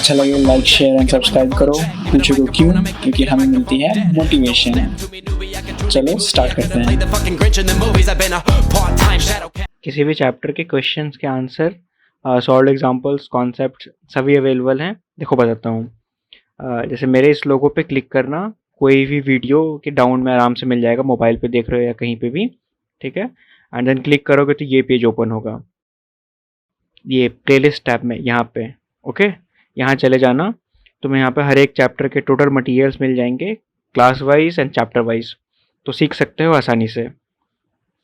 अच्छा लगे like share and subscribe करो। पूछो को क्यों? क्योंकि हमें मिलती है मोटिवेशन। चलो स्टार्ट करते हैं। किसी भी चैप्टर के क्वेश्चंस के आंसर, सॉल्व एग्जांपल्स, कॉन्सेप्ट सभी अवेलेबल हैं। देखो बताता हूँ। जैसे मेरे इस लोगो पे क्लिक करना, कोई भी वीडियो के डाउन में आराम से मिल जाएगा, मोबाइल पे देख रहे हो या कहीं पे भी, ठीक है। एंड देन क्लिक करोगे तो ये पेज ओपन होगा, ये प्लेलिस्ट टैब में यहाँ पे। ओके, यहाँ चले जाना। तुम्हें यहाँ पे हर एक चैप्टर के टोटल मटेरियल्स मिल जाएंगे, class wise and chapter wise, तो सीख सकते हो आसानी से।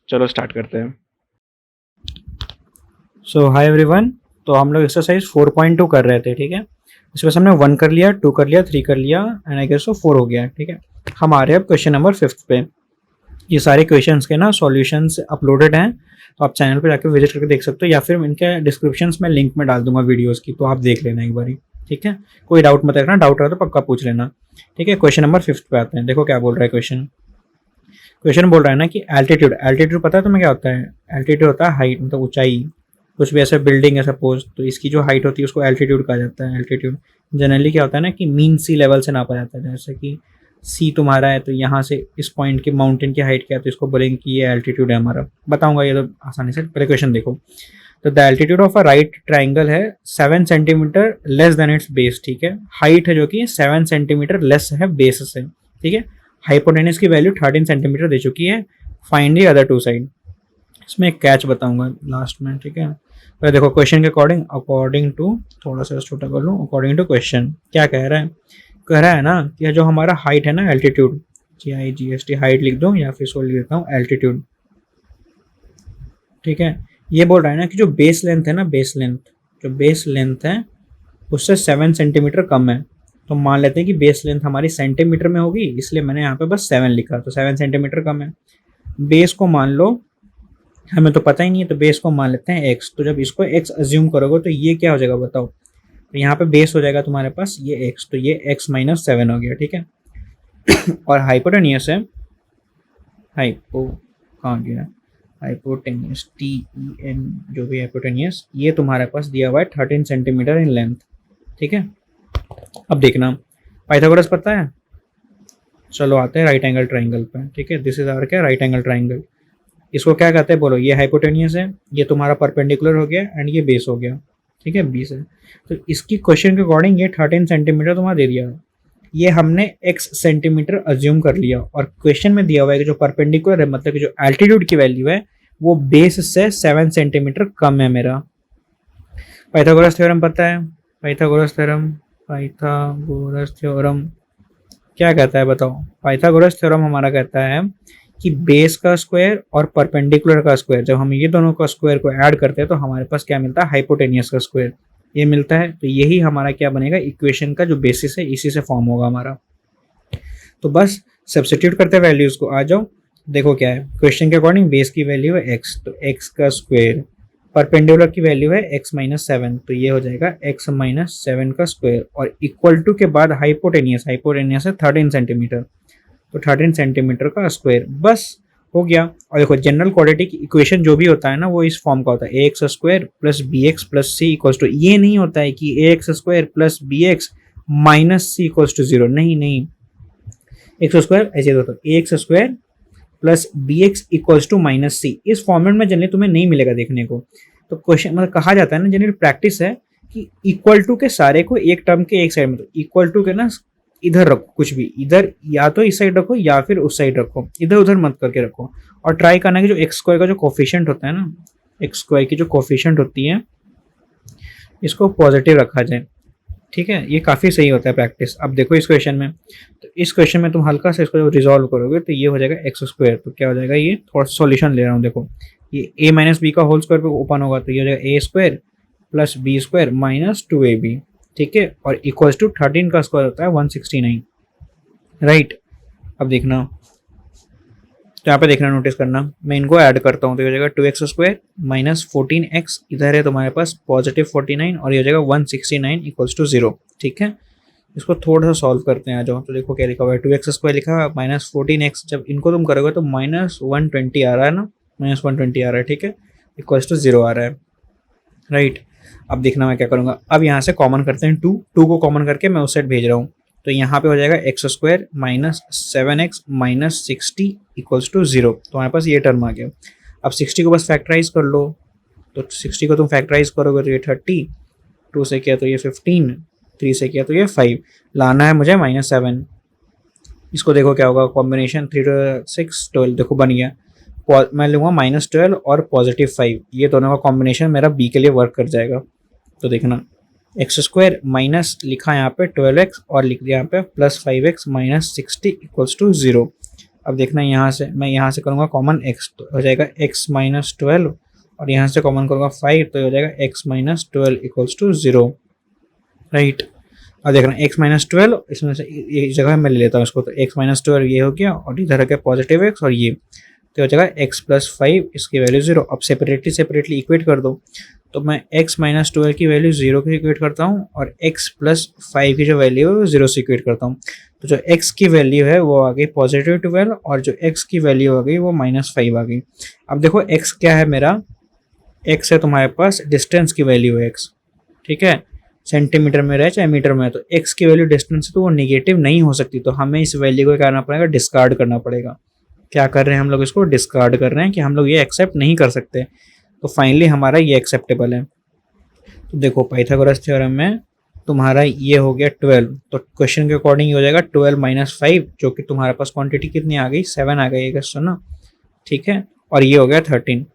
चलो स्टार्ट करते हैं। सो हाय एवरीवन, तो हम लोग एक्सरसाइज 4.2 कर रहे थे, ठीक है। इसमें हमने 1 कर लिया, 2 कर लिया, 3 कर लिया एंड आई गेस 4 हो गया, ठीक है। हम आ रहे हैं अब क्वेश्चन नंबर 5 पे। ये सारे क्वेश्चंस के ना सॉल्यूशंस अपलोडेड हैं, तो आप चैनल पे जाकर विजिट करके देख सकते हो, या फिर इनके डिस्क्रिप्शंस में लिंक में डाल दूंगा वीडियोस की, तो आप देख लेना एक बारी, ठीक है। कोई डाउट मत रखना, डाउट रहा तो पक्का पूछ लेना, ठीक है। क्वेश्चन नंबर 5 पे आते हैं। देखो क्या बोल रहा है क्वेश्चन बोल रहा है ना कि एल्टीट्यूड पता है तुम्हें क्या होता है? एल्टीट्यूड होता है हाइट, मतलब ऊंचाई। कुछ भी ऐसा बिल्डिंग है सपोज, तो इसकी जो हाइट होती है उसको एल्टीट्यूड कहा जाता है। एल्टीट्यूड जनरली क्या होता है ना कि मीन सी लेवल से नापा जाता है। जैसे कि सी तुम्हारा है तो यहाँ से इस पॉइंट के माउंटेन की हाइट क्या है, तो इसको बोलेंगे कि ये एल्टीट्यूड है हमारा। बताऊंगा ये तो आसानी से। पहले क्वेश्चन देखो, तो the altitude of a right triangle है 7 centimetre less than it's base, ठीक है। हाइट है जो कि 7 सेंटीमीटर लेस है बेस से, ठीक है। हाइपोटेनस की वैल्यू 13 सेंटीमीटर दे चुकी है। Find the other two side. इसमें एक कैच बताऊंगा लास्ट में, ठीक है। पहले देखो क्वेश्चन के अकॉर्डिंग टू, थोड़ा सा छोटा कर लूँ, अकॉर्डिंग टू क्वेश्चन क्या कह रहा है ना कि जो हमारा हाइट है ना, एल्टीट्यूड, GIGST हाइट लिख दो या फिर इसको लिख देता हूँ एल्टीट्यूड, ठीक है। ये बोल रहा है ना कि जो बेस लेंथ है ना, बेस लेंथ है उससे 7 सेंटीमीटर कम है। तो मान लेते हैं कि बेस लेंथ हमारी सेंटीमीटर में होगी, इसलिए मैंने यहाँ पे बस 7 लिखा, तो 7 सेंटीमीटर कम है। बेस को मान लो, हमें तो पता ही नहीं है, तो बेस को मान लेते हैं x। तो जब इसको x अज्यूम करोगे तो ये क्या हो जाएगा बताओ? तो यहाँ पे बेस हो जाएगा तुम्हारे पास ये x, तो ये x माइनस 7 हो गया, ठीक है। और हाइपोटेनियस है, कहाँ गया हाइपोटेनियस, TEN, जो भी हाइपोटेनियस, ये तुम्हारे पास दिया हुआ है 13 सेंटीमीटर इन लेंथ, ठीक है। अब देखना पाइथागोरस पता है। चलो आते हैं राइट एंगल ट्राइंगल पे, ठीक है। दिस इज आवर क्या, राइट एंगल ट्राइंगल। इसको क्या कहते हैं बोलो? ये हाइपोटेनियस है, ये तुम्हारा परपेंडिकुलर हो गया एंड ये बेस हो गया, ठीक है, 20 है। तो इसकी क्वेश्चन के अकॉर्डिंग ये 13 सेंटीमीटर तुम्हारा दे दिया, ये हमने x सेंटीमीटर अज्यूम कर लिया, और क्वेश्चन में दिया हुआ है कि जो परपेंडिकुलर है, मतलब कि जो एल्टीट्यूड की वैल्यू है वो बेस से 7 सेंटीमीटर कम है मेरा। पाइथागोरस थ्योरम पता है? पाइथागोरस थ्योरम क्या कहता है बताओ? पाइथागोरस थ्योरम हमारा कहता है कि बेस का स्क्वायर और परपेंडिकुलर का स्क्वायर, जब हम ये दोनों का स्क्वायर को ऐड करते हैं तो हमारे पास क्या मिलता है? हाइपोटेनियस का स्क्वायर, ये मिलता है। तो यही हमारा क्या बनेगा? इक्वेशन का जो बेसिस है, इसी से फॉर्म होगा हमारा। तो बस सब्स्टिट्यूट करते हैं वैल्यूज को, आ जाओ। देखो क्या है क्वेश्चन के अकॉर्डिंग, बेस की वैल्यू है x, तो x का स्क्वायर, परपेंडिकुलर की वैल्यू है x माइनस 7, तो ये हो जाएगा x माइनस 7 का स्क्वायर, और इक्वल टू के बाद हाइपोटेनियस है 13 सेंटीमीटर, तो 13 सेंटीमीटर का स्क्वायर, बस हो गया। और देखो जनरल क्वाड्रेटिक इक्वेशन जो भी होता है ना, वो इस फॉर्म का होता है, ax square plus bx plus c equals to, ये नहीं होता है कि ax square plus bx minus c equals to 0, नहीं, x स्क्वायर ऐसे होता है, ax square plus bx equals to minus c। इस फॉर्मेट में जनरली तुम्हें नहीं मिलेगा देखने को। तो क्वेश्चन मतलब कहा जाता है ना, जनरली प्रैक्टिस है कि इक्वल टू के सारे को एक टर्म के एक साइड में, इक्वल टू के ना इधर रखो, कुछ भी इधर, या तो इस साइड रखो या फिर उस साइड रखो, इधर उधर मत करके रखो। और ट्राई करना कि जो एक्स स्क्वायर का जो कोफिशिएंट होता है ना, एक्स स्क्वायर की जो कोफिशिएंट होती है, इसको पॉजिटिव रखा जाए, ठीक है। ये काफ़ी सही होता है प्रैक्टिस। अब देखो इस क्वेश्चन में, तो इस क्वेश्चन में तुम हल्का से इसको जब रिजॉल्व करोगे तो ये हो जाएगा एक्स स्क्वायर, तो क्या हो जाएगा, ये थोड़ा सॉल्यूशन ले रहा हूँ। देखो ये a माइनस बी का होल स्क्वायर पे ओपन होगा, तो ये हो जाएगा a square plus B square minus 2ab, ठीक है। और इक्वल्स टू 13 का स्क्वायर होता है 169, राइट। अब देखना, तो यहाँ पे देखना, नोटिस करना, मैं इनको ऐड करता हूँ, तो ये हो जाएगा 2x स्क्वायर माइनस 14x, इधर है तुम्हारे पास पॉजिटिव 49, और ये हो जाएगा 169 इक्वल्स टू 0, ठीक है। इसको थोड़ा सा सॉल्व करते हैं, आ जाओ। तो देखो क्या लिखा हुआ है, 2x स्क्वायर लिखा हुआ है माइनस 14x, जब इनको तुम करोगे तो माइनस 120 आ रहा है ना, माइनस 120 आ रहा है, ठीक है, इक्वल्स टू 0 आ रहा है, राइट। अब देखना मैं क्या करूँगा, अब यहाँ से कॉमन करते हैं 2 को कॉमन करके मैं उस साइड भेज रहा हूँ, तो यहाँ पे हो जाएगा x square minus 7x minus 60 equals to 0। तो हमारे पास ये टर्म आ गया। अब 60 को बस फैक्टराइज कर लो, तो 60 को तुम फैक्टराइज करोगे तो ये 30, 2 से किया तो ये 15, 3 से किया तो ये 5, लाना है मुझे -7। इसको देखो क्या होगा, कॉम्बिनेशन 3 6 12, देखो बन गया। मैं लूँगा -12 और +5, ये दोनों का कॉम्बिनेशन मेरा बी के लिए वर्क कर जाएगा। तो देखना एक्स स्क्वायर माइनस लिखा यहाँ पे 12x और लिख दिया यहाँ पे +5x माइनस 60 इक्वल्स टू 0। अब देखना यहाँ से मैं यहाँ से करूँगा कॉमन x, तो हो जाएगा x माइनस 12 और यहाँ से कॉमन करूँगा 5, तो हो जाएगा x minus 12 equals to 0, right. अब देखना x माइनस 12, इसमें से एक जगह मैं ले लेता हूँ इसको, तो x माइनस 12 ये हो गया और इधर है पॉजिटिव x और ये, तो हो जाएगा x प्लस 5, इसकी वैल्यू 0। अब सेपरेटली इक्वेट कर दो, तो मैं x माइनस 12 की वैल्यू 0 की इक्वेट करता हूँ और x प्लस 5 की जो वैल्यू है वो 0 से इक्वेट करता हूँ। तो जो x की वैल्यू है वो आ गई +12 और जो x की वैल्यू आ गई वो -5 आ गई। अब देखो x क्या है मेरा, x है तुम्हारे पास डिस्टेंस की वैल्यू है x, ठीक है, सेंटीमीटर में रहे चाहे मीटर में है, तो x की वैल्यू डिस्टेंस है तो वो निगेटिव नहीं हो सकती, तो हमें इस वैल्यू को क्या करना पड़ेगा, डिस्कार्ड करना पड़ेगा। क्या कर रहे हैं हम लोग, इसको डिस्कार्ड कर रहे हैं कि हम लोग ये एक्सेप्ट नहीं कर सकते। तो फाइनली हमारा ये एक्सेप्टेबल है। तो देखो पाइथागोरस थ्योरम में तुम्हारा ये हो गया 12, तो क्वेश्चन के अकॉर्डिंग ये हो जाएगा 12 माइनस 5, जो कि तुम्हारे पास क्वांटिटी कितनी आ गई, 7 आ गई है ना, ठीक है, और ये हो गया 13।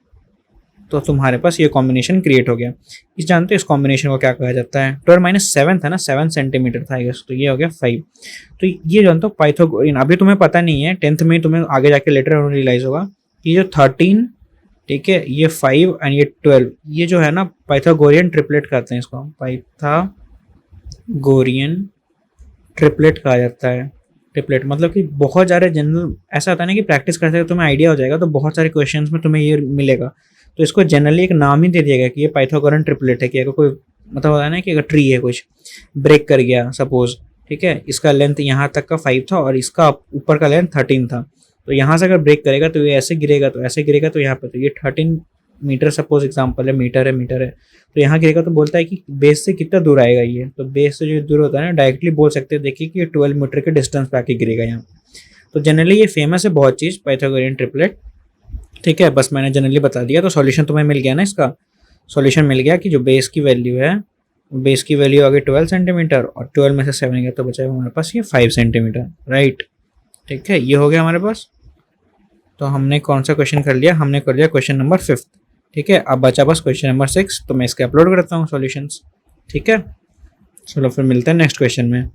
तो तुम्हारे पास ये कॉम्बिनेशन क्रिएट हो गया। इस जानते हो इस कॉम्बिनेशन को क्या कहा जाता है, 12 माइनस 7 था ना, 7 सेंटीमीटर था आई गेस, तो ये हो गया 5। तो ये जानते हो पाइथागोरियन, अभी तुम्हें पता नहीं है, 10th में तुम्हें आगे जाके लेटर रियलाइज होगा कि जो 13, ठीक है, ये 5 एंड ये 12, ये जो है ना पाइथागोरियन ट्रिपलेट कहते हैं इसको, पाइथागोरियन ट्रिपलेट कहा जाता है। ट्रिपलेट मतलब कि बहुत सारे जनरल, ऐसा होता है ना कि प्रैक्टिस करते हुए तुम्हें आइडिया हो जाएगा, तो बहुत सारे क्वेश्चंस में तुम्हें ये मिलेगा, तो इसको जनरली एक नाम ही दे दिया गया कि ये पाइथागोरियन ट्रिपलेट है। कि अगर कोई मतलब होता है ना कि अगर ट्री है कुछ ब्रेक कर गया सपोज, ठीक है, इसका लेंथ यहाँ तक का 5 था और इसका ऊपर का लेंथ 13 था, तो यहाँ से अगर ब्रेक करेगा तो ये ऐसे गिरेगा, तो ऐसे गिरेगा, तो यहाँ पे तो ये 13 मीटर सपोज एग्जाम्पल है, मीटर है, तो यहाँ गिरेगा तो बोलता है कि बेस से कितना दूर आएगा ये, तो बेस से जो दूर होता है ना डायरेक्टली बोल सकते हैं, देखिए कि ये 12 मीटर के डिस्टेंस पे आके गिरेगा यहाँ। तो जनरली ये फेमस है बहुत चीज़ पाइथागोरियन ट्रिपलेट, ठीक है, बस मैंने जनरली बता दिया। तो सॉल्यूशन तुम्हें मिल गया ना, इसका सॉल्यूशन मिल गया कि जो बेस की वैल्यू है, बेस की वैल्यू आ गई 12 सेंटीमीटर और 12 में से 7 गया तो बचा हमारे पास ये 5 सेंटीमीटर, राइट, ठीक है, ये हो गया हमारे पास। तो हमने कौन सा क्वेश्चन कर लिया, हमने कर लिया क्वेश्चन नंबर 5, ठीक है। अब बचा बस क्वेश्चन नंबर 6, तो मैं इसके अपलोड करता हूँ सॉल्यूशंस, ठीक है। चलो फिर मिलते हैं नेक्स्ट क्वेश्चन में।